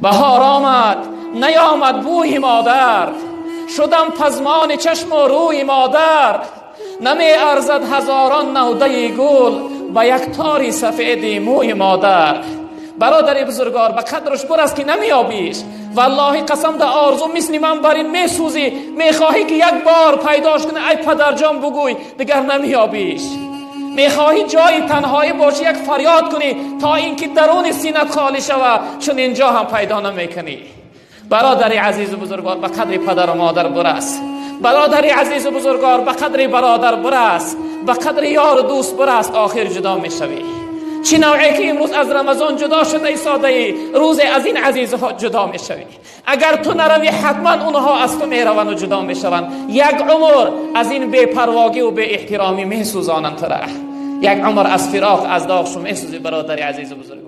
بهار آمد نیامد بوی مادر، شدم پزمان چشم و روی مادر. نمی ارزد هزاران نوده گل به یک تاری سفید موی مادر. برادر بزرگوار، به قدرش برس که نمیابیش. والله قسم ده آرزو مثل من برین میسوزی، میخواهی که یک بار پیداش کنی ای پدر جان بگوی دیگر نمیابیش. میخواهی جای تنهایی باشی یک فریاد کنی تا اینکه درون سینت خالی شود، چون اینجا هم پیدا نمیکنی. برادر عزیز و بزرگوار، به قدر پدر و مادر برس. برادر عزیز و بزرگوار، به قدر برادر برس، به قدر یار و دوست برس، آخر جدا میشوی. چی نوعی که امروز از رمضان جدا شده ای ساده ای، روز از این عزیزها جدا میشوی. اگر تو نروی حتما اونها از تو میروند و جدا میشوند. یک عمر از این بی‌پرواگی و بی احترامی میسوزانند تو را. یک عمر از فراق از داغ شو میسوزی برادر عزیز و بزرگوار.